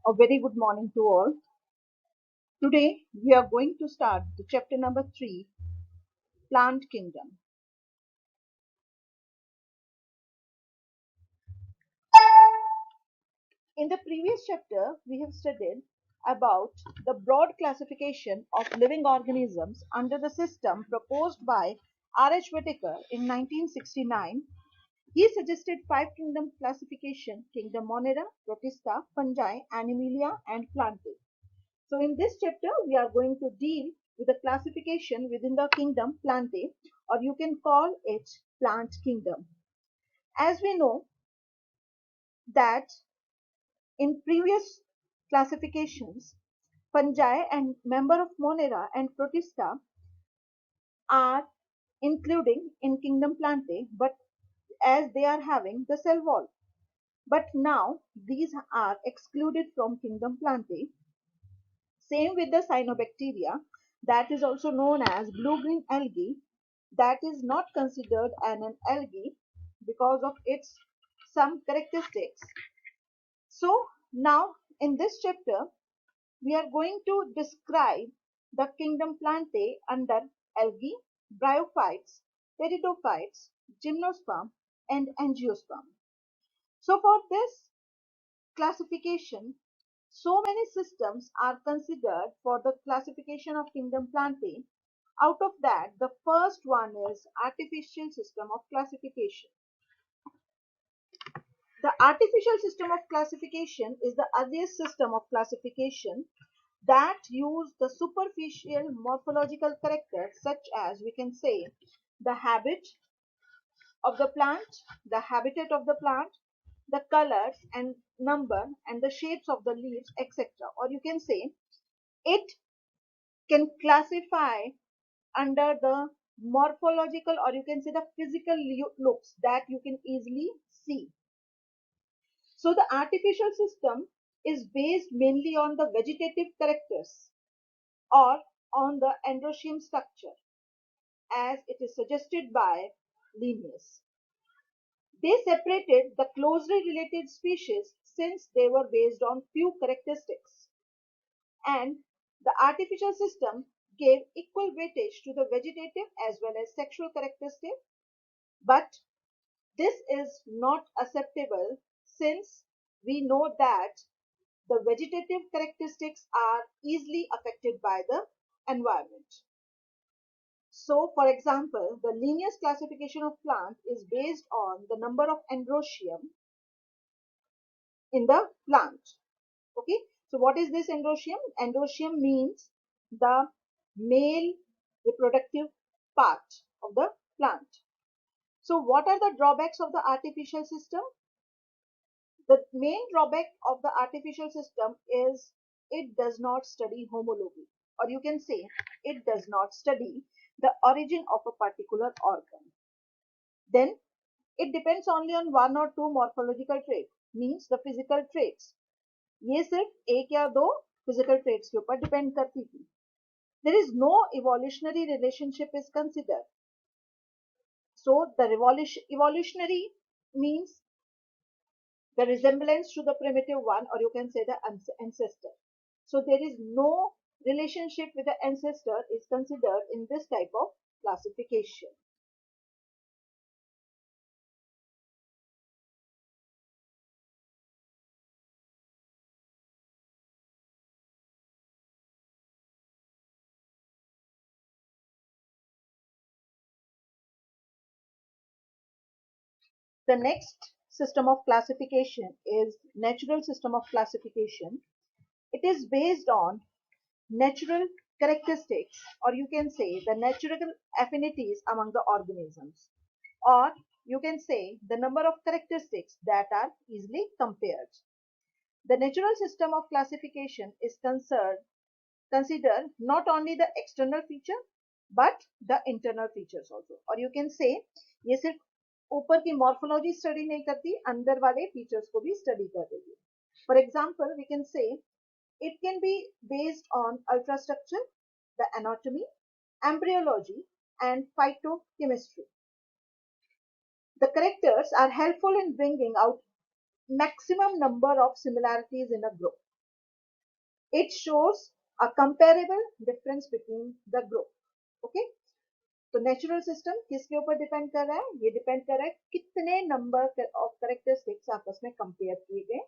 A very good morning to all. Today we are going to start the chapter number 3, Plant Kingdom. In the previous chapter, we have studied about the broad classification of living organisms under the system proposed by R.H. Whitaker in 1969. He suggested 5 kingdom classification: Kingdom Monera, Protista, Fungi, Animalia and Plantae. So in this chapter, we are going to deal with the classification within the kingdom Plantae, or you can call it plant kingdom. As we know that in previous classifications, fungi and member of Monera and Protista are including in kingdom Plantae, but as they are having the cell wall. But now these are excluded from kingdom Plantae. Same with the cyanobacteria, that is also known as blue-green algae, that is not considered an algae because of its some characteristics. So now in this chapter, we are going to describe the kingdom Plantae under algae, bryophytes, pteridophytes, gymnosperm and angiosperm. So for this classification, so many systems are considered for the classification of kingdom Plantae. Out of that, the first one is artificial system of classification. The artificial system of classification is the earliest system of classification that use the superficial morphological characters such as we can say the habit of the plant, the habitat of the plant, the colors and number and the shapes of the leaves, etc. Or you can say it can classify under the morphological or you can say the physical looks that you can easily see. So the artificial system is based mainly on the vegetative characters or on the androecium structure as it is suggested by Linnaeus. They separated the closely related species since they were based on few characteristics, and the artificial system gave equal weightage to the vegetative as well as sexual characteristics, but this is not acceptable since we know that the vegetative characteristics are easily affected by the environment. So, for example, the Linnaeus classification of plant is based on the number of androecium in the plant. Okay, so what is this androecium? Androecium means the male reproductive part of the plant. So what are the drawbacks of the artificial system? The main drawback of the artificial system is it does not study homology, or you can say it does not study the origin of a particular organ. Then it depends only on one or two morphological traits, means the physical traits. ये सिर्फ एक या दो physical traits के ऊपर depend करती थी. There is no evolutionary relationship is considered. So the evolutionary means the resemblance to the primitive one, or you can say the ancestor. So there is no relationship with the ancestor is considered in this type of classification. The next system of classification is natural system of classification. It is based on natural characteristics, or you can say the natural affinities among the organisms, or you can say the number of characteristics that are easily compared. The natural system of classification is consider not only the external feature but the internal features also, or you can say ये सिर्फ ऊपर की morphology study नहीं करती, अंदर वाले features को भी study कर रही है. For example, we can say it can be based on ultrastructure, the anatomy, embryology and phytochemistry. The characters are helpful in bringing out maximum number of similarities in a group. It shows a comparable difference between the group. Okay, तो natural system किसके ऊपर depend कर रहा है? ये depend कर रहा है कितने नंबर ऑफ कैरेक्टरिस्टिक्स आपस में कंपेयर किए गए।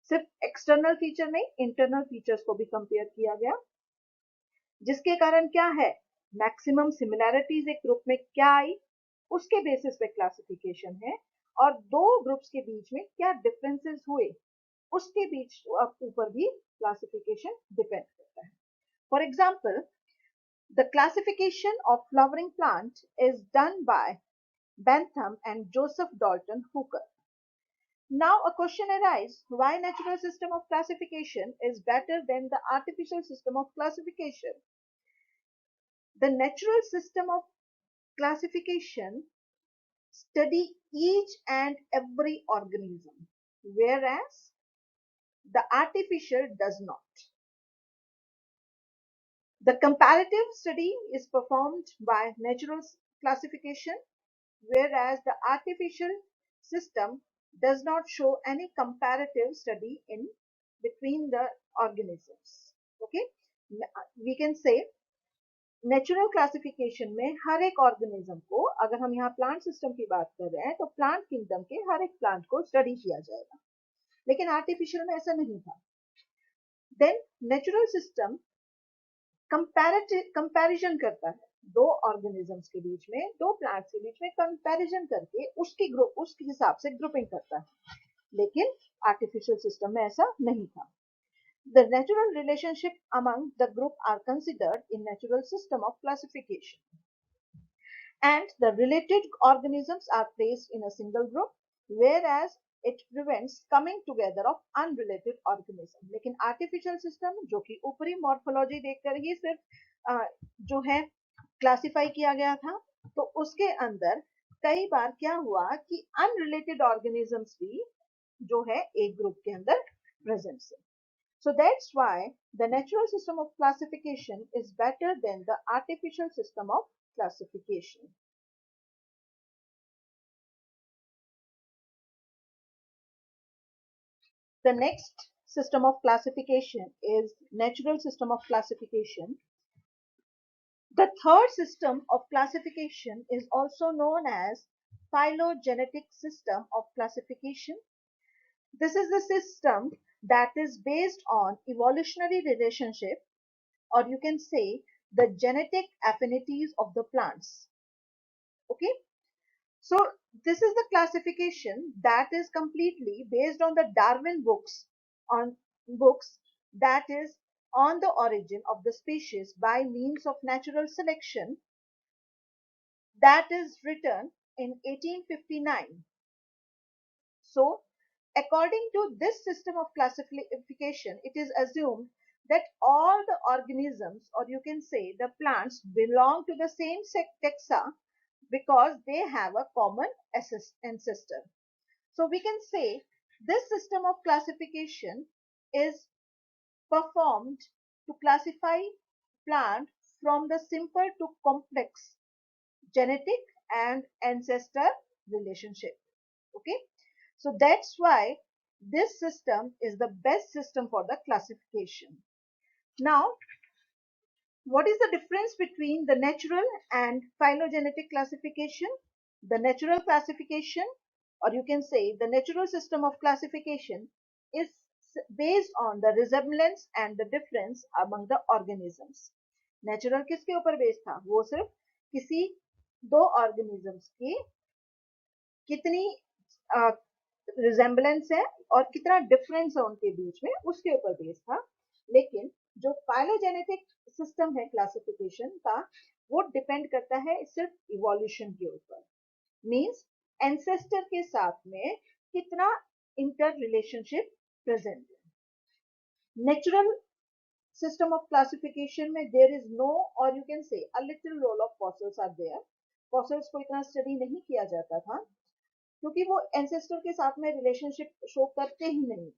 सिर्फ एक्सटर्नल फीचर नहीं, इंटरनल फीचर्स को भी कंपेयर किया गया, जिसके कारण क्या है, मैक्सिमम सिमिलैरिटीज एक ग्रुप में क्या आई, उसके बेसिस पे क्लासिफिकेशन है, और दो ग्रुप्स के बीच में क्या डिफरेंसेस हुए, उसके बीच ऊपर भी क्लासिफिकेशन डिपेंड करता है। For example, the classification of flowering plant is done by Bentham and Joseph Dalton Hooker. Now a question arises, why natural system of classification is better than the artificial system of classification? The natural system of classification study each and every organism, whereas the artificial does not. The comparative study is performed by natural classification, whereas the artificial system does not show any comparative study in between the organisms. Okay, we can say natural classification में हर एक organism को, अगर हम यहाँ plant system की बात कर रहे हैं तो प्लांट किंगडम के हर एक प्लांट को स्टडी किया जाएगा, लेकिन आर्टिफिशियल में ऐसा नहीं था। देन नेचुरल सिस्टम कंपैरिजन करता है दो ऑर्गेनिजम्स के बीच में, दो प्लांट्स के बीच में कंपैरिजन करके उसके हिसाब से ग्रुपिंग करता है, लेकिन आर्टिफिशियल सिस्टम में ऐसा नहीं था। The natural relationship among the group are considered in natural system of classification, and the related organisms are placed in a single group, whereas it prevents coming together of unrelated organisms. लेकिन artificial system जो कि ऊपरी morphology देखकर ही सिर्फ जो है classify किया गया था, तो उसके अंदर कई बार क्या हुआ कि अनरिलेटेड ऑर्गेनिजम्स भी जो है एक ग्रुप के अंदर प्रेजेंट है। So that's why the natural system of classification is better than the artificial system of classification. The next system of classification is natural system of classification. The third system of classification is also known as phylogenetic system of classification. This is the system that is based on evolutionary relationship, or you can say the genetic affinities of the plants. Okay, so this is the classification that is completely based on the Darwin books that is on the origin of the species by means of natural selection, that is written in 1859. So according to this system of classification, it is assumed that all the organisms, or you can say the plants, belong to the same taxa because they have a common ancestor. So we can say this system of classification is performed to classify plant from the simple to complex genetic and ancestor relationship. Okay, so that's why this system is the best system for the classification. Now, what is the difference between the natural and phylogenetic classification? The natural classification, or you can say the natural system of classification, is based on the resemblance and the difference among the organisms. Natural किसके ऊपर based था? वो सिर्फ किसी दो organisms की कितनी resemblance है और कितना डिफरेंस है उनके बीच में, उसके ऊपर बेस्ड था। लेकिन जो फाइलोजेनेटिक सिस्टम है क्लासिफिकेशन का, वो डिपेंड करता है सिर्फ इवोल्यूशन के ऊपर, मींस एंसेस्टर के साथ में कितना इंटर रिलेशनशिप प्रेजेंट है। नेचुरल सिस्टम ऑफ क्लासिफिकेशन में देयर इज नो, और you can say a little role of fossils are there. Fossils को इतना स्टडी नहीं किया जाता था क्योंकि वो एंसेस्टर के साथ में रिलेशनशिप शो करते ही नहीं।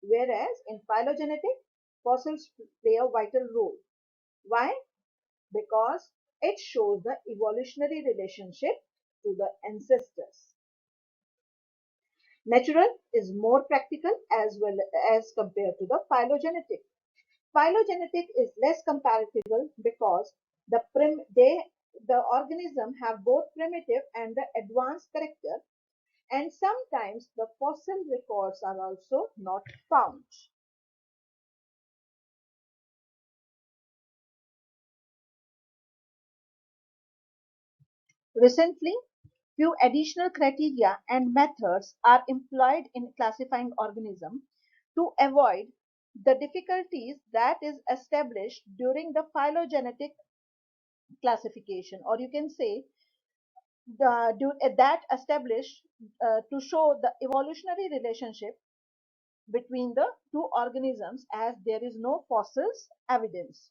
Whereas in phylogenetic, fossils play a vital role. Why? Because it shows the evolutionary relationship to the ancestors. Natural is more practical as well as compared to the phylogenetic. Phylogenetic is less comparable because the organism have both primitive and the advanced character, and sometimes the fossil records are also not found. Recently, few additional criteria and methods are employed in classifying organisms to avoid the difficulties that is established during the phylogenetic classification, or you can say that established to show the evolutionary relationship between the two organisms, as there is no fossils evidence.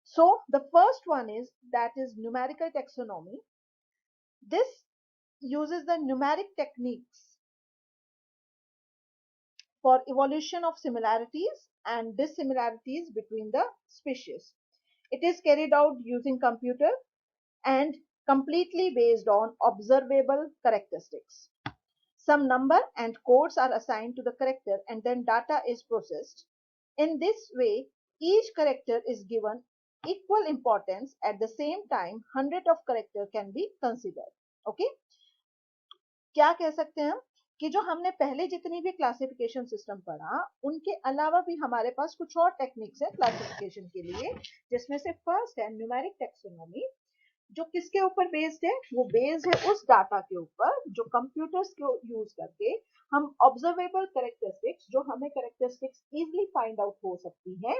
So the first one is that is numerical taxonomy. This uses the numeric techniques for evolution of similarities and dissimilarities between the species. It is carried out using computer and completely based on observable characteristics. Some number and codes are assigned to the character and then data is processed. In this way, each character is given equal importance. At the same time, hundred of character can be considered. Okay? क्या कह सकते हैं हम कि जो हमने पहले जितनी भी क्लासिफिकेशन सिस्टम पढ़ा उनके अलावा भी हमारे पास कुछ और टेक्निक्स है क्लासिफिकेशन के लिए, जिसमें से फर्स्ट है न्यूमेरिक टेक्सोनोमी, जो किसके ऊपर बेस्ड है, वो बेस्ड है उस डाटा के ऊपर जो कंप्यूटर्स को यूज करके हम ऑब्जर्वेबल कैरेक्टरिस्टिक्स, जो हमें कैरेक्टरिस्टिक्स इजीली फाइंड आउट हो सकती है,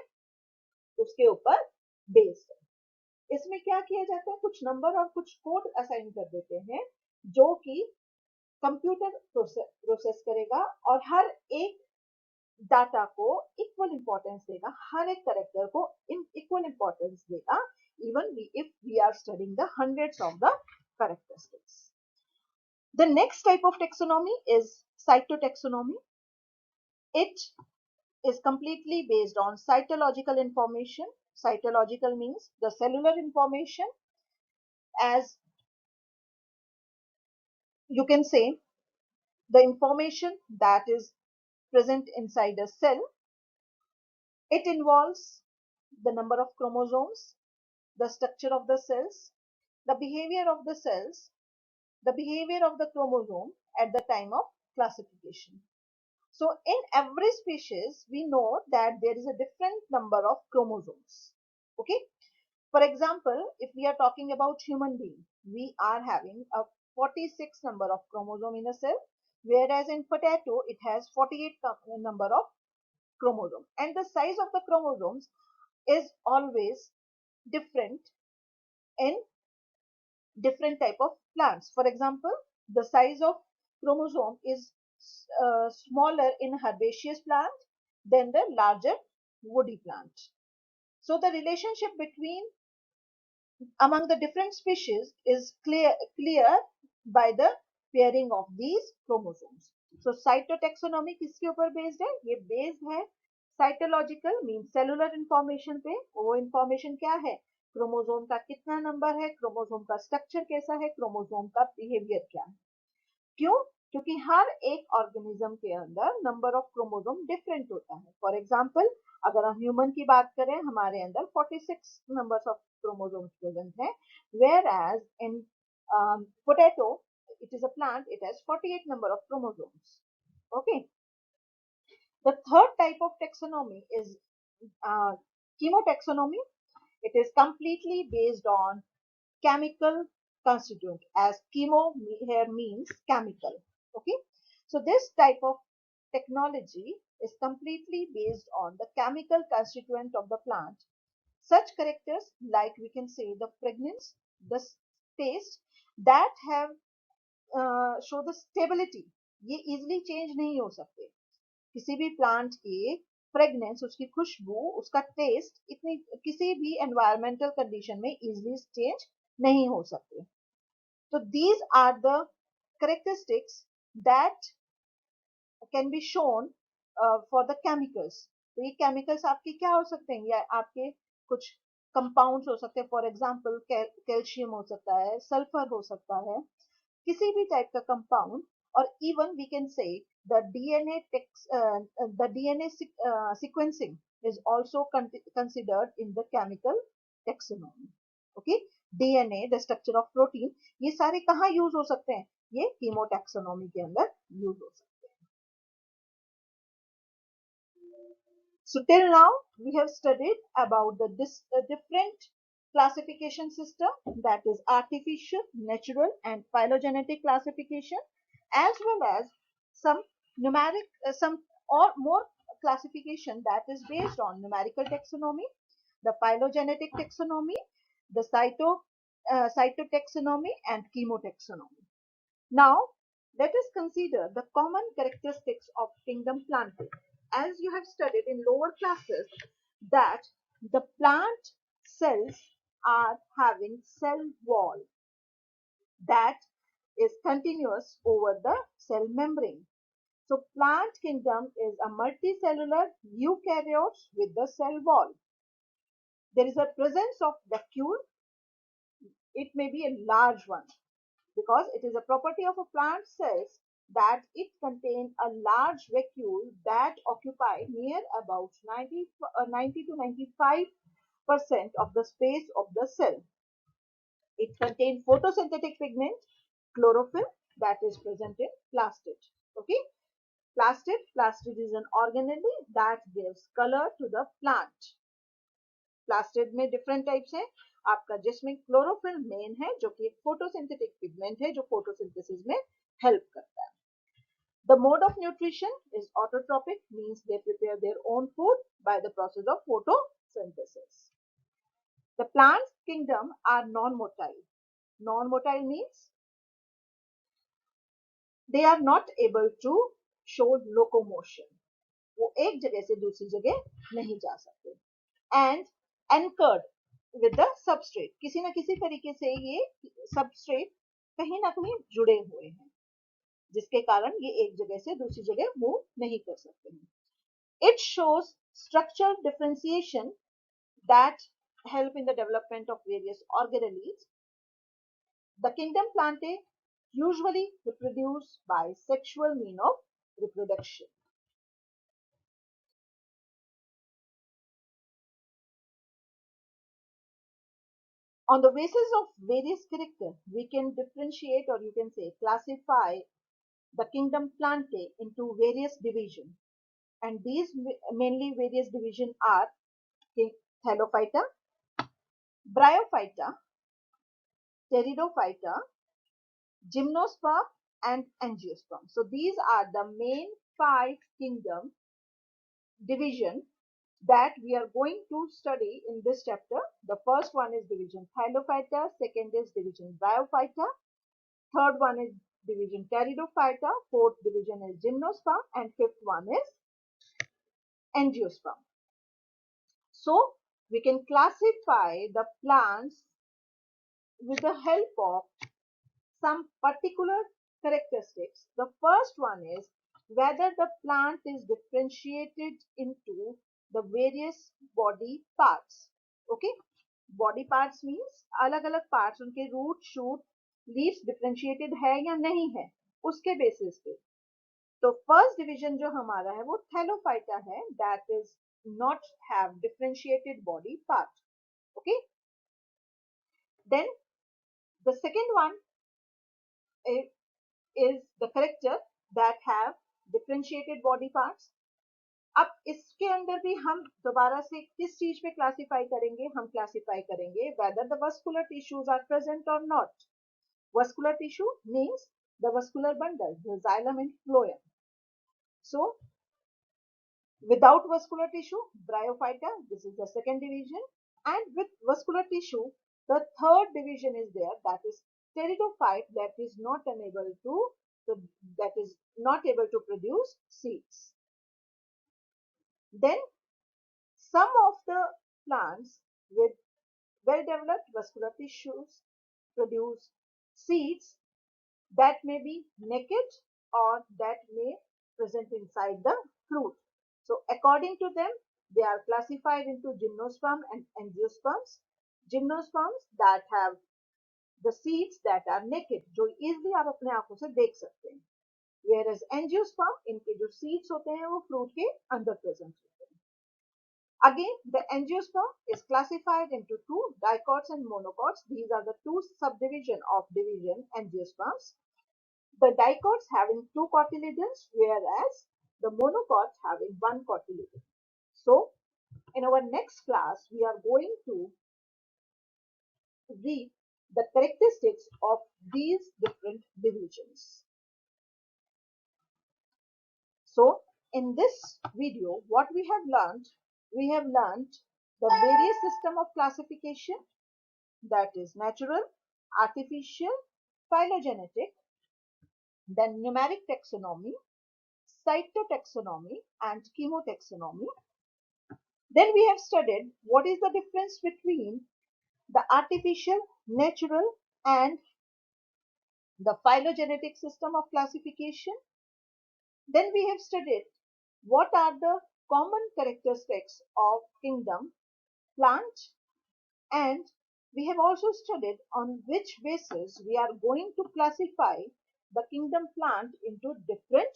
उसके ऊपर बेस्ड है। इसमें क्या किया जाता है, कुछ नंबर और कुछ कोड असाइन कर देते हैं जो कि कंप्यूटर प्रोसेस करेगा और हर एक डाटा को इक्वल इंपॉर्टेंस देगा, हर एक कैरेक्टर को इक्वल इंपॉर्टेंस देगा, even if we are studying the hundreds of the characteristics. The next type of taxonomy is cytotaxonomy. It is completely based on cytological information. Cytological means the cellular information, as you can say the information that is present inside a cell. It involves the number of chromosomes, the structure of the cells, the behavior of the cells, the behavior of the chromosome at the time of classification. So in every species, we know that there is a different number of chromosomes. Okay. For example, if we are talking about human being, we are having a 46 number of chromosome in a cell, whereas in potato, it has 48 number of chromosome, and the size of the chromosomes is always different in different type of plants. For example, the size of chromosome is smaller in herbaceous plant than the larger woody plant. So the relationship between among the different species is clear by the pairing of these chromosomes. So cytotaxonomy किसके ऊपर based है? ये based है cytological means cellular information पे. वो information क्या है? Chromosome का कितना नंबर है, क्रोमोसोम का स्ट्रक्चर कैसा है, क्रोमोसोम का बिहेवियर क्या है. क्यों? क्योंकि हर एक ऑर्गेनिज्म के अंदर नंबर ऑफ क्रोमोसोम डिफरेंट होता है. फॉर एग्जांपल, अगर हम ह्यूमन की बात करें, हमारे अंदर 46 नंबर्स ऑफ क्रोमोसोम्स प्रेजेंट हैं, whereas in potato, it is a plant, it has 48 number of chromosomes. Okay. The third type of taxonomy is chemotaxonomy. It is completely based on chemical constituent, as chemo here means chemical. Okay. So this type of technology is completely based on the chemical constituent of the plant. Such characters like we can say the fragrance, the taste that have show the stability, ये easily change नहीं हो सकते. किसी भी plant की fragrance, उसकी खुशबू, उसका test इतनी किसी भी एनवायरमेंटल कंडीशन में इजीली चेंज नहीं हो सकते. तो these are the characteristics that can be shown for the chemicals. तो ये chemicals आपके क्या हो सकते हैं, या आपके कुछ कंपाउंड्स हो सकते हैं. फॉर एग्जांपल कैल्शियम हो सकता है, सल्फर हो सकता है, किसी भी टाइप का कंपाउंड, और even we can say The DNA sequencing is also considered in the chemical taxonomy. Okay, DNA, the structure of protein, ये सारे कहाँ यूज हो सकते हैं? ये कीमोटैक्सोनॉमी के अंदर यूज हो सकते हैं. So till now we have studied about the different classification system, that is artificial, natural and phylogenetic classification, as well as some numeric, some or more classification that is based on numerical taxonomy, the phylogenetic taxonomy, the cytotaxonomy and chemotaxonomy. Now, let us consider the common characteristics of kingdom planting. As you have studied in lower classes, that the plant cells are having cell wall that is continuous over the cell membrane. So, plant kingdom is a multicellular eukaryotes with the cell wall. There is a presence of vacuole. It may be a large one, because it is a property of a plant cells that it contains a large vacuole that occupy near about 90 to 95% of the space of the cell. It contains photosynthetic pigment, chlorophyll, that is present in plastid. Okay, plastid is an organelle that gives color to the plant. Plastid में different types हैं आपका, जिसमें chlorophyll main है जो कि एक photosynthetic pigment है जो फोटोसिंथेसिस में हेल्प करता है. The mode of nutrition is autotrophic, means they prepare their own food by the process of photosynthesis. The plant kingdom are non-motile. Non-motile means they are not able to show locomotion. वो एक जगह से दूसरी जगह नहीं जा सकते. And anchored with the substrate, किसी ना किसी तरीके से ये substrate कहीं ना कहीं जुड़े हुए हैं, जिसके कारण ये एक जगह से दूसरी जगह मूव नहीं कर सकते हैं. It shows structural differentiation that help in the development of various organelles. The kingdom plantae usually reproduce by sexual mean of reproduction. On the basis of various character, we can differentiate, or you can say classify, the kingdom plantae into various divisions. And these mainly various divisions are Thallophyta, Bryophyta, Pteridophyta, Gymnosperm and Angiosperm. So these are the main 5 kingdom division that we are going to study in this chapter. The first one is division Thallophyta, second is division Bryophyta, third one is division Pteridophyta, fourth division is Gymnosperm and fifth one is Angiosperm. So we can classify the plants with the help of some particular characteristics. The first one is whether the plant is differentiated into the various body parts. Okay, body parts means अलग अलग parts, उनके root, shoot, leaves differentiated है या नहीं है, उसके basis पे. तो first division जो हमारा है वो Thallophyta है, that is not have differentiated body part. Okay, then the second one is the character that have differentiated body parts. अब इसके अंदर भी हम दोबारा से किस चीज पे क्लासिफाई करेंगे? हम क्लासिफाई करेंगे whether the vascular tissues are present or not. Vascular tissue means the vascular bundle, the xylem and phloem. So without vascular tissue, Bryophyta, this is the second division, and with vascular tissue, the third division is there, that is pteridophyte, that is not able to produce seeds. Then some of the plants with well-developed vascular tissues produce seeds that may be naked or that may present inside the fruit. So according to them, they are classified into gymnosperm and angiosperms. Gymnosperms that have the seeds that are naked, जो easily आप अपने आंखों से देख सकते हैं, whereas angiosperm इनके जो seeds होते हैं वो fruit के अंदर present होते हैं. Again, the angiosperm is classified into two, dicots and monocots. These are the two subdivision of division angiosperms. The dicots having two cotyledons, whereas the monocots having one cotyledon. So, in our next class, we are going to read the characteristics of these different divisions. So, in this video, what we have learned the various system of classification, that is natural, artificial, phylogenetic, then numeric taxonomy, cytotaxonomy, and chemotaxonomy. Then we have studied what is the difference between the artificial, natural, and the phylogenetic system of classification. Then we have studied what are the common characteristics of kingdom plant, and we have also studied on which basis we are going to classify the kingdom plant into different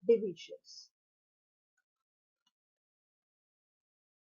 divisions.